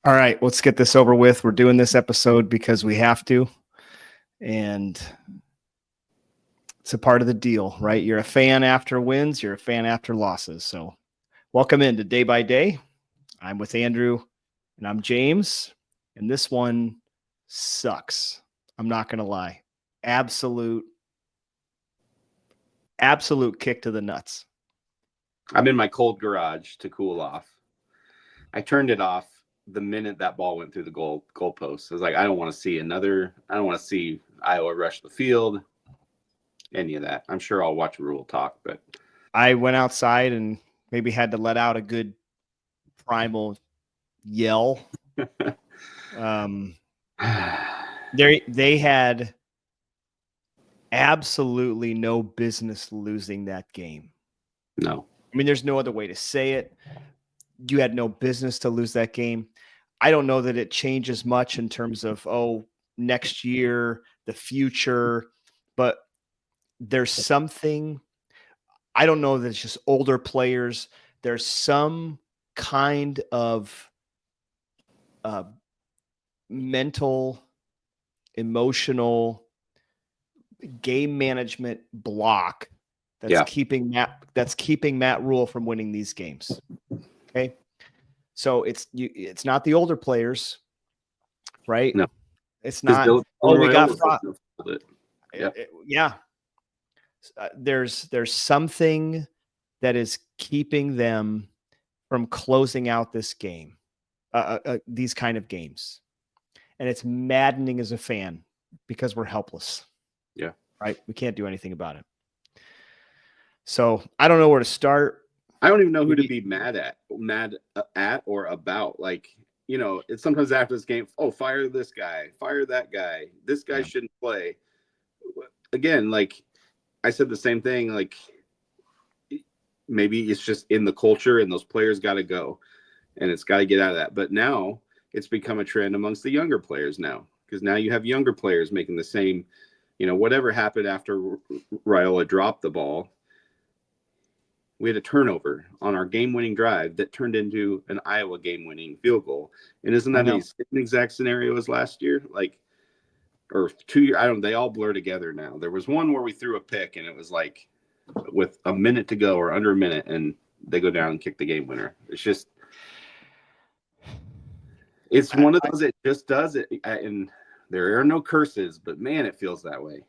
All right, let's get this over with. We're doing this episode because we have to, and it's a part of the deal, right? You're a fan after wins, you're a fan after losses. So welcome into Day by Day. I'm with Andrew, and I'm James, and this one sucks. I'm not going to lie. Absolute kick to the nuts. I'm in my cold garage to cool off. I turned it off the minute that ball went through the goalpost. I was like, I don't want to see Iowa rush the field, any of that. I'm sure I'll watch Rule talk, but I went outside and maybe had to let out a good primal yell. They had absolutely no business losing that game. No. I mean, there's no other way to say it. You had no business to lose that game. I don't know that it changes much in terms of, next year, the future, but there's something, I don't know that it's just older players. There's some kind of mental, emotional game management block that's keeping Matt Rule from winning these games. Okay. So it's not the older players, right? No. It's not. We got Yep. Yeah. There's something that is keeping them from closing out this game, these kind of games. And it's maddening as a fan because we're helpless. Yeah. Right. We can't do anything about it. So I don't know where to start. I don't even know who to be mad at or about. Like, it's sometimes after this game, fire this guy, fire that guy. This guy shouldn't play. Again, like I said the same thing, like maybe it's just in the culture and those players got to go and it's got to get out of that. But now it's become a trend amongst the younger players now, because now you have younger players making the same, whatever happened after Raiola dropped the ball. We had a turnover on our game-winning drive that turned into an Iowa game-winning field goal. And isn't that the same exact scenario as last year? Like, or 2 years, they all blur together now. There was one where we threw a pick and it was like with a minute to go or under a minute and they go down and kick the game winner. It's one of those that just does it. And there are no curses, but man, it feels that way.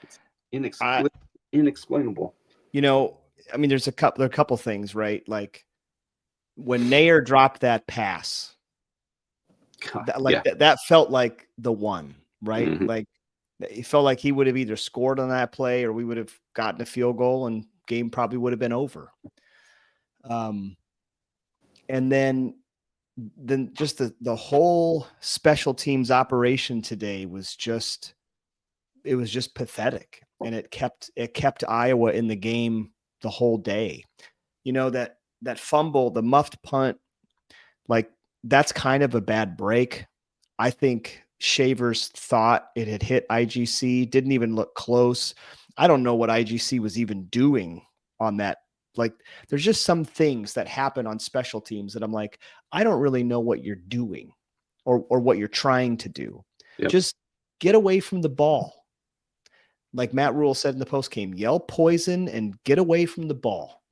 It's inexplainable. I mean, there are a couple things, right? Like when Nair dropped that pass, that felt like the one, right? Mm-hmm. Like it felt like he would have either scored on that play or we would have gotten a field goal and game probably would have been over. And then just the whole special teams operation today was just pathetic, and it kept Iowa in the game the whole day. That fumble, the muffed punt, like that's kind of a bad break. I think Shavers thought it had hit IGC, didn't even look close. I don't know what IGC was even doing on that. Like there's just some things that happen on special teams that I'm like, I don't really know what you're doing or what you're trying to do. Yep. Just get away from the ball. Like Matt Rule said in the post game, yell poison and get away from the ball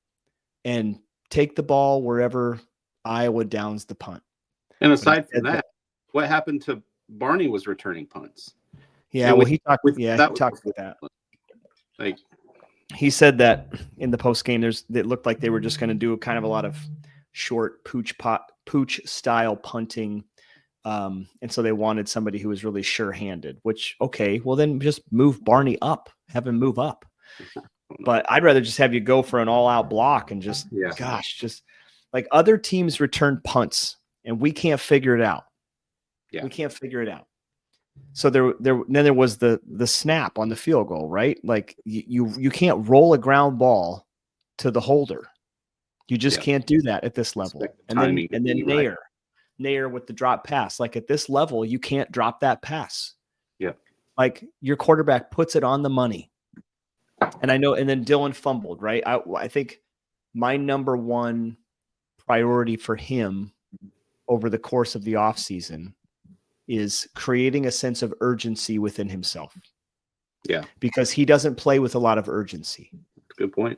and take the ball wherever Iowa downs the punt. And aside from that, what happened to Barney was returning punts? Yeah, he talked about that. Like he said that in the post game, it looked like they were just going to do kind of a lot of short pooch style punting. And so they wanted somebody who was really sure-handed, which, okay, well then just move Barney up, have him move up. But I'd rather just have you go for an all-out block and just like other teams return punts and we can't figure it out. Yeah. We can't figure it out. So then there was the snap on the field goal, right? Like you can't roll a ground ball to the holder. You just can't do that at this level. And then Nair with the drop pass. Like at this level, you can't drop that pass. Yeah. Like your quarterback puts it on the money. And I know, and then Dylan fumbled, right? I think my number one priority for him over the course of the offseason is creating a sense of urgency within himself. Yeah. Because he doesn't play with a lot of urgency. Good point.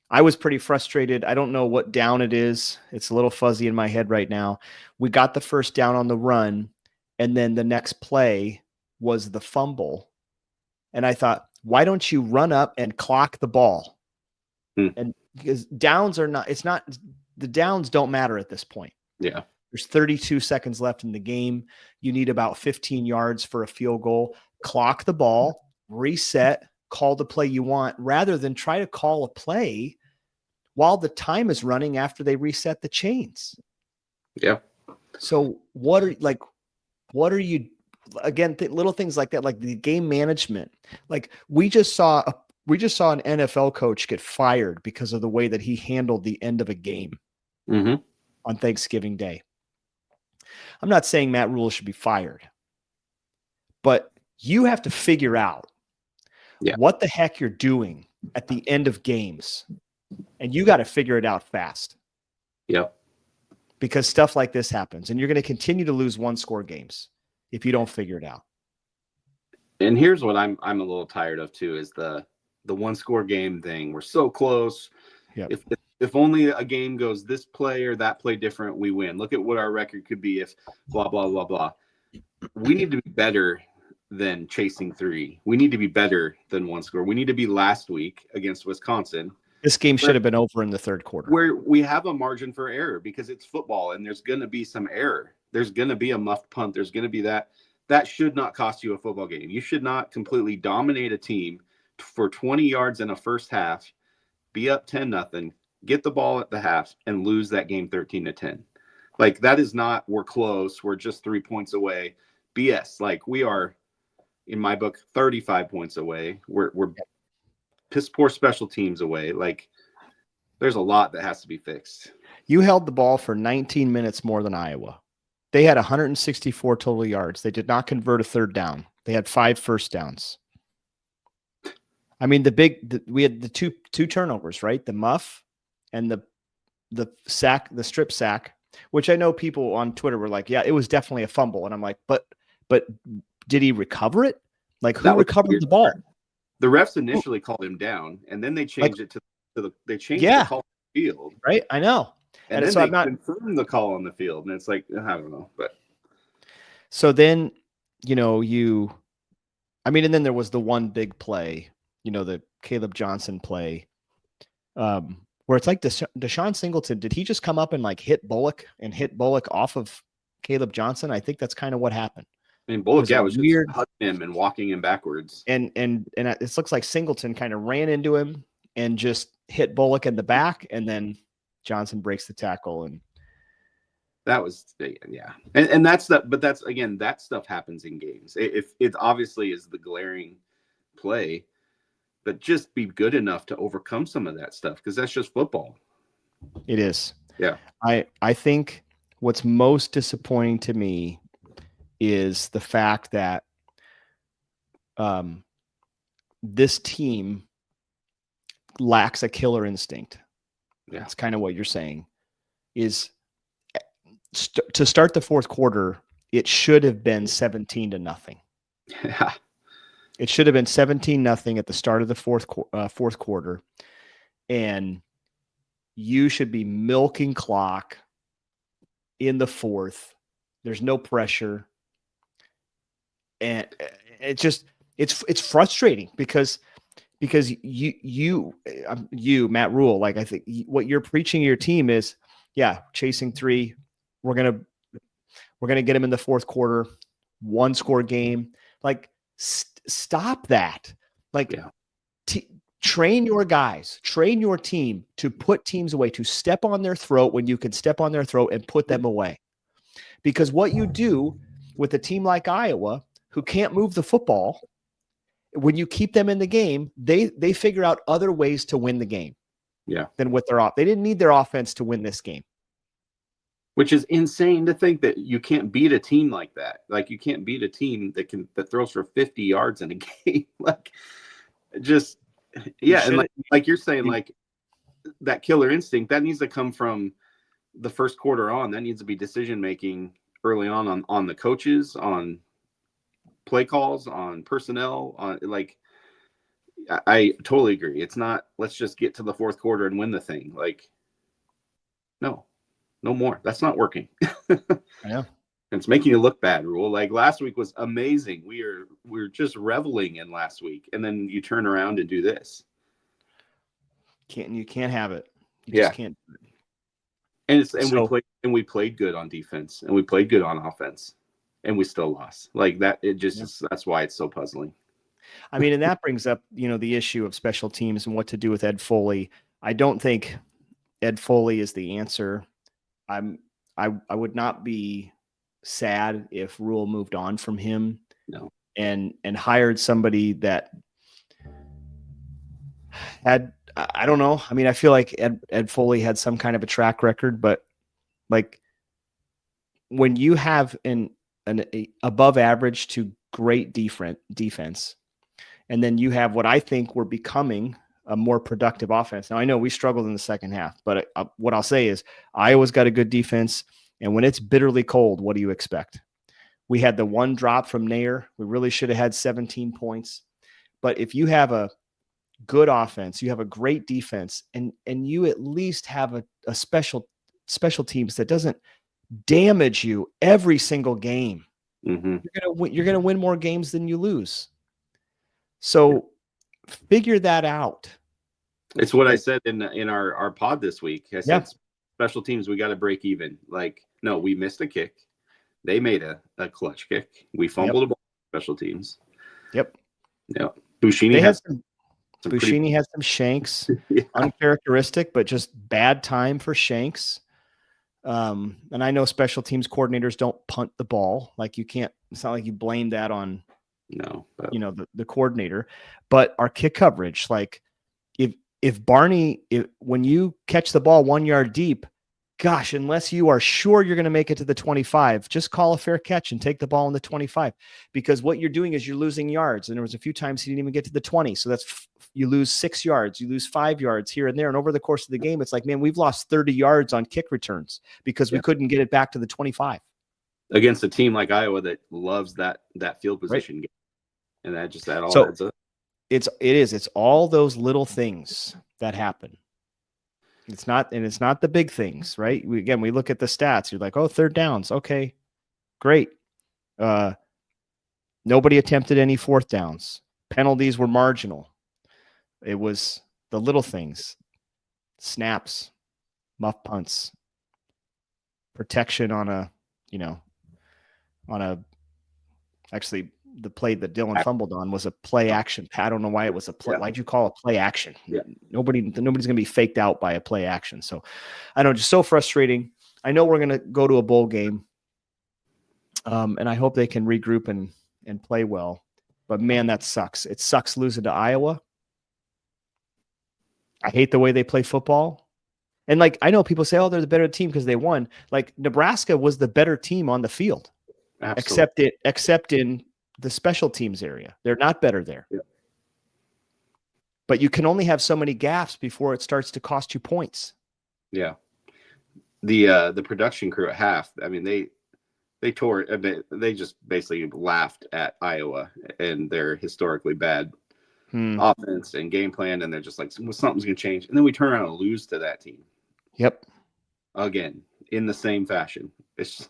I was pretty frustrated. I don't know what down it is. It's a little fuzzy in my head right now. We got the first down on the run, and then the next play was the fumble. And I thought, why don't you run up and clock the ball? And because downs are not, the downs don't matter at this point. Yeah. There's 32 seconds left in the game. You need about 15 yards for a field goal. Clock the ball, reset, call the play you want, rather than try to call a play while the time is running after they reset the chains. Yeah. So what are you, again, little things like that, like the game management. Like we just saw an NFL coach get fired because of the way that he handled the end of a game on Thanksgiving Day. I'm not saying Matt Rule should be fired, but you have to figure out what the heck you're doing at the end of games, and you got to figure it out fast. Yep. Because stuff like this happens, and you're going to continue to lose one-score games if you don't figure it out. And here's what I'm a little tired of too, is the one-score game thing. We're so close. Yep. If only a game goes this play or that play different, we win. Look at what our record could be if blah, blah, blah, blah. We need to be better than chasing 3. We need to be better than one score. We need to be last week against Wisconsin. This game should have been over in the third quarter. Where we have a margin for error because it's football and there's going to be some error. There's going to be a muffed punt. There's going to be that. That should not cost you a football game. You should not completely dominate a team for 20 yards in a first half, be up 10-0, get the ball at the half, and lose that game 13-10. Like, that is not, we're close, we're just 3 points away. BS. Like, we are, in my book, 35 points away. We're piss poor special teams away. Like, there's a lot that has to be fixed. You held the ball for 19 minutes more than Iowa. They had 164 total yards. They did not convert a third down. They had 5 first downs. I mean, we had the two turnovers, right? The muff and the sack, the strip sack, which I know people on Twitter were like, yeah, it was definitely a fumble. And I'm like, but did he recover it? Like, who recovered the ball? The refs initially called him down, and then they changed it to the call on the field. Right, I know. And then so they confirmed the call on the field, and it's like, I don't know, but so then, and then there was the one big play, the Caleb Johnson play, where it's like Deshaun Singleton, did he just come up and like hit Bullock off of Caleb Johnson? I think that's kind of what happened. I mean, Bullock, was weird, just hugging him and walking him backwards. And it looks like Singleton kind of ran into him and just hit Bullock in the back, and then Johnson breaks the tackle, and that was and that's that. But that's, again, that stuff happens in games. If it obviously is the glaring play, but just be good enough to overcome some of that stuff, because that's just football. It is. Yeah. I think what's most disappointing to me is the fact that this team lacks a killer instinct. Yeah. That's kind of what you're saying. Is to start the fourth quarter, it should have been 17-0. Yeah. It should have been 17-0 at the start of the fourth quarter, and you should be milking clock in the fourth. There's no pressure. And it's frustrating because you Matt Rule, like, I think what you're preaching to your team is, chasing 3. We're gonna get him in the fourth quarter, 1-score game. Like, stop that. Like, train your guys, train your team to put teams away, to step on their throat when you can step on their throat and put them away. Because what you do with a team like Iowa, who can't move the football, when you keep them in the game, they figure out other ways to win the game. Yeah. Than with their they didn't need their offense to win this game. Which is insane to think that you can't beat a team like that. Like, you can't beat a team that throws for 50 yards in a game. Like, just and like you're saying, like, that killer instinct that needs to come from the first quarter on, that needs to be decision making early on the coaches, on play calls, on personnel, on like I totally agree. It's not let's just get to the fourth quarter and win the thing. Like, no more. That's not working. I know. It's making you look bad, Rule. Like last week was amazing. We're just reveling in last week, and then you turn around and do this. You can't have it. You Yeah. just can't do it. And we played good on defense, and we played good on offense, and we still lost. Like that, it just is, that's why it's so puzzling. I mean, and that brings up, the issue of special teams and what to do with Ed Foley. I don't think Ed Foley is the answer. I would not be sad if Rule moved on from him. No. And hired somebody that had, I don't know. I mean, I feel like Ed Foley had some kind of a track record, but like when you have an above average to great defense, and then you have what I think we're becoming a more productive offense. Now, I know we struggled in the second half, but what I'll say is Iowa's got a good defense, and when it's bitterly cold, what do you expect? We had the one drop from Nair. We really should have had 17 points. But if you have a good offense, you have a great defense, and you at least have a special teams that doesn't damage you every single game, you're gonna win more games than you lose. So figure that out. It's what I said in our pod this week. I said special teams, we got to break even. Like, no, we missed a kick. They made a clutch kick. We fumbled a ball. Special teams. Yep. Bushini had some shanks, uncharacteristic, but just bad time for shanks. And I know special teams coordinators don't punt the ball. Like it's not like you blame that on the coordinator, but our kick coverage, like if Barney, when you catch the ball 1 yard deep, gosh, unless you are sure you're going to make it to the 25, just call a fair catch and take the ball in the 25, because what you're doing is you're losing yards. And there was a few times he didn't even get to the 20. So you lose 6 yards, you lose 5 yards here and there. And over the course of the game, it's like, man, we've lost 30 yards on kick returns because we couldn't get it back to the 25. Against a team like Iowa that loves that field position game. And that all adds up. It's all those little things that happen. It's not the big things, right? We look at the stats. You're like, oh, third downs. Okay, great. Nobody attempted any fourth downs. Penalties were marginal. It was the little things, snaps, muff punts, protection actually the play that Dylan fumbled on was a play action. I don't know why it was a play. Yeah. Why'd you call it play action? Yeah. Nobody's going to be faked out by a play action. So I know, just so frustrating. I know we're going to go to a bowl game. And I hope they can regroup and play well, but man, that sucks. It sucks losing to Iowa. I hate the way they play football. And like, I know people say, oh, they're the better team because they won. Like Nebraska was the better team on the field. Absolutely. Except in the special teams area. They're not better there. Yeah. But you can only have so many gaffes before it starts to cost you points. Yeah. The production crew at half, I mean, they just basically laughed at Iowa and their historically bad offense and game plan, and they're just like, well, something's going to change. And then we turn around and lose to that team. Yep. Again, in the same fashion. It's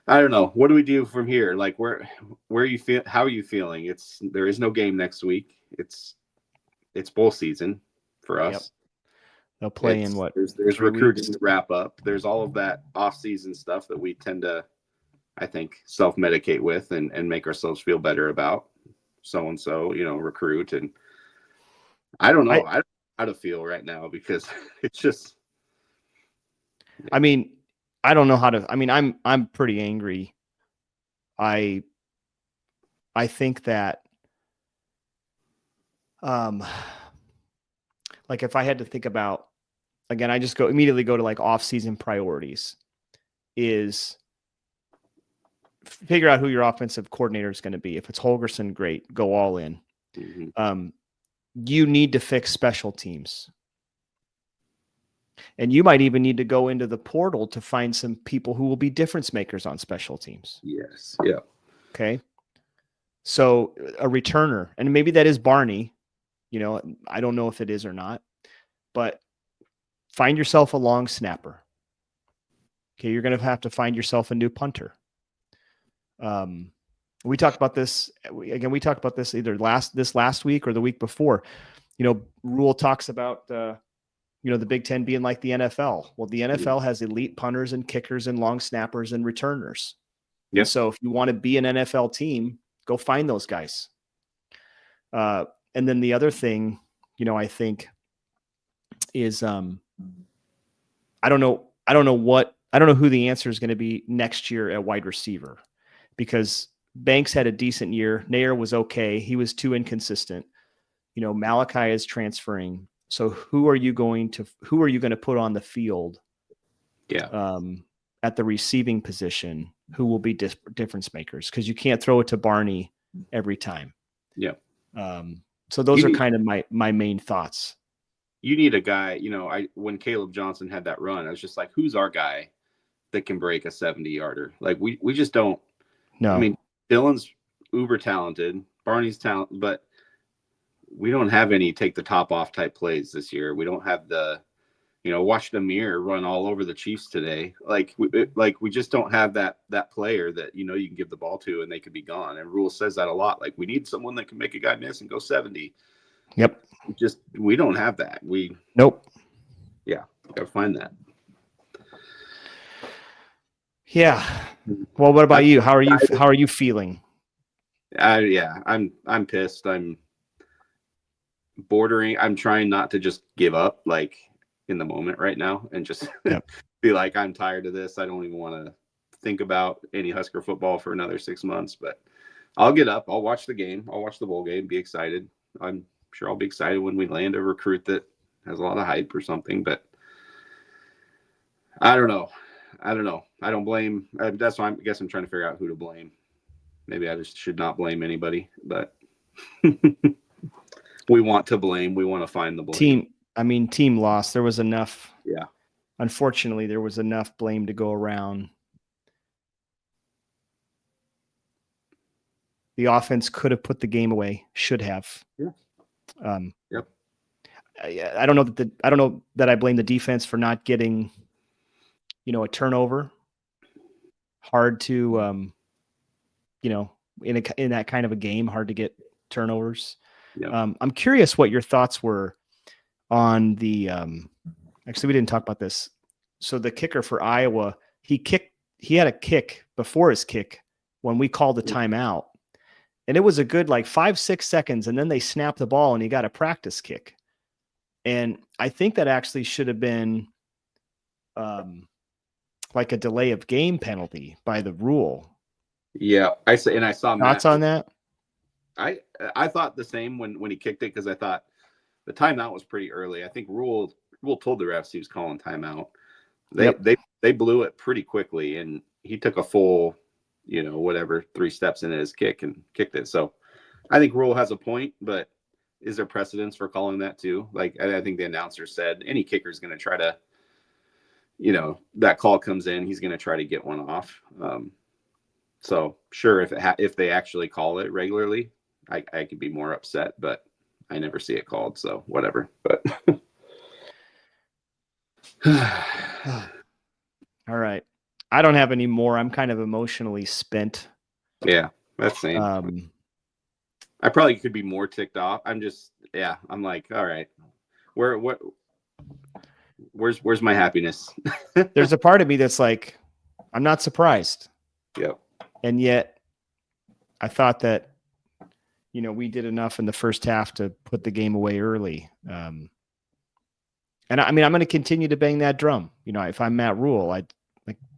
I don't know. What do we do from here? Like where you feel? How are you feeling? There is no game next week. It's bowl season for us. Yep. They'll play in what? There's recruiting to wrap up. There's all of that off-season stuff that we tend to, I think, self-medicate with and make ourselves feel better about. So-and-so, recruit. And I don't know. I don't know how to feel right now because it's just. I mean, I don't know how to. I mean, I'm pretty angry. I think that, like if I had to think about, again, I just immediately go to like off-season priorities. Is figure out who your offensive coordinator is going to be. If it's Holgorsen, great, go all in. Mm-hmm. You need to fix special teams. And you might even need to go into the portal to find some people who will be difference makers on special teams. Yes. Yeah. Okay. So a returner, and maybe that is Barney. I don't know if it is or not, but find yourself a long snapper. Okay. You're going to have to find yourself a new punter. We talked about this again. We talked about this either last week or the week before. Rule talks about, the Big Ten being like the NFL. Well, the NFL has elite punters and kickers and long snappers and returners. Yep. And so if you want to be an NFL team, go find those guys. And then the other thing, I think is, I don't know who the answer is going to be next year at wide receiver, because Banks had a decent year. Nair was okay. He was too inconsistent. Malachi is transferring. So who are you going to put on the field? Yeah. At the receiving position, who will be difference makers? Because you can't throw it to Barney every time. Yeah. So those are kind of my main thoughts. You need a guy, when Caleb Johnson had that run, I was just like, who's our guy that can break a 70-yarder? Like we just don't. No. I mean, Dylan's uber talented, Barney's talented, but we don't have any take the top off type plays this year. We don't have the, watch Namir run all over the Chiefs today. We just don't have that player that, you can give the ball to and they could be gone. And Rule says that a lot. Like, we need someone that can make a guy miss and go 70. Yep. We don't have that. Nope. Yeah. Got to find that. Yeah. Well, what about you? How are you feeling? I'm pissed. I'm bordering. I'm trying not to just give up like in the moment right now and just be like, I'm tired of this. I don't even want to think about any Husker football for another 6 months, but I'll get up. I'll watch the game. I'll watch the bowl game, be excited. I'm sure I'll be excited when we land a recruit that has a lot of hype or something, but I don't know. I don't blame. That's why I guess I'm trying to figure out who to blame. Maybe I just should not blame anybody, but we want to blame. We want to find the blame. Team lost. There was enough. Yeah. Unfortunately, there was enough blame to go around. The offense could have put the game away. Should have. Yeah. Yep. I don't know that I blame the defense for not getting, a turnover. Hard to, in that kind of a game, hard to get turnovers. Yep. I'm curious what your thoughts were on the, actually, we didn't talk about this. So the kicker for Iowa, he had a kick before his kick when we called the timeout, and it was a good 5-6 seconds. And then they snapped the ball and he got a practice kick. And I think that actually should have been, like a delay of game penalty by the rule. Yeah, I saw thoughts on that. I thought the same when he kicked it, because I thought the timeout was pretty early. I think Rule told the refs he was calling timeout. They blew it pretty quickly, and he took a full, 3 steps into his kick and kicked it. So I think Rule has a point, but is there precedence for calling that too? Like, I think the announcer said any kicker is going to try to, that call comes in, he's going to try to get one off. So sure, if they actually call it regularly, I could be more upset, but I never see it called, so whatever. But all right, I don't have any more. I'm kind of emotionally spent. Yeah, that's same. I probably could be more ticked off. I'm like, all right, where's my happiness? There's a part of me that's like, I'm not surprised. Yep. And yet I thought that, we did enough in the first half to put the game away early. And I'm going to continue to bang that drum. If I'm Matt Rule, I'd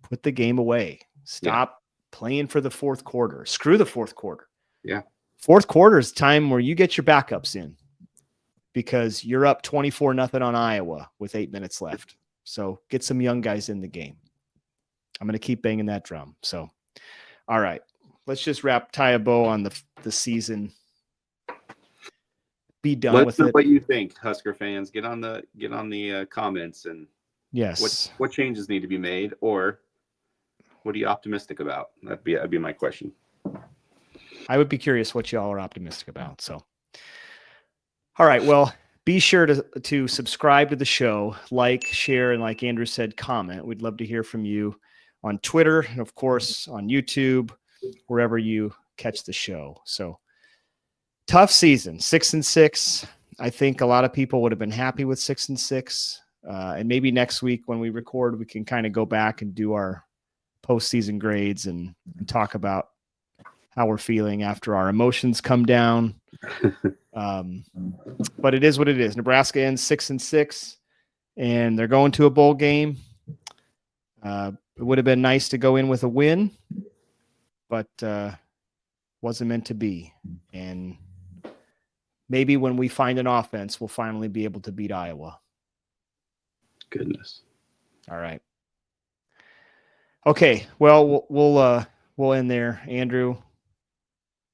put the game away. Stop playing for the fourth quarter. Screw the fourth quarter. Yeah. Fourth quarter is time where you get your backups in, because you're up 24-0 on Iowa with 8 minutes left. So get some young guys in the game. I'm going to keep banging that drum. So, all right, let's just tie a bow on the season. Be done with it. What you think, Husker fans? Get on the comments and Yes. What changes need to be made, or what are you optimistic about? That'd be my question. I would be curious what y'all are optimistic about. So, all right. Well, be sure to subscribe to the show, like, share, and like Andrew said, comment. We'd love to hear from you on Twitter and, of course, on YouTube, wherever you catch the show. So, tough season, 6-6. I think a lot of people would have been happy with 6-6. And maybe next week when we record, we can kind of go back and do our postseason grades and talk about how we're feeling after our emotions come down. But it is what it is. Nebraska ends 6-6, and they're going to a bowl game. It would have been nice to go in with a win, but wasn't meant to be. And maybe when we find an offense, we'll finally be able to beat Iowa. Goodness. All right. Okay. Well, we'll end there, Andrew.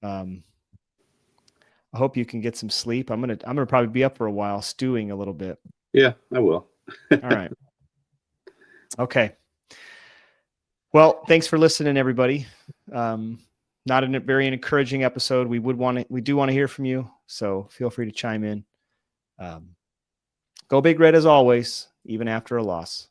I hope you can get some sleep. I'm gonna probably be up for a while, stewing a little bit. Yeah, I will. All right. Okay. Well, thanks for listening, everybody. Not a very encouraging episode. We do want to hear from you, so feel free to chime in. Go Big Red as always, even after a loss.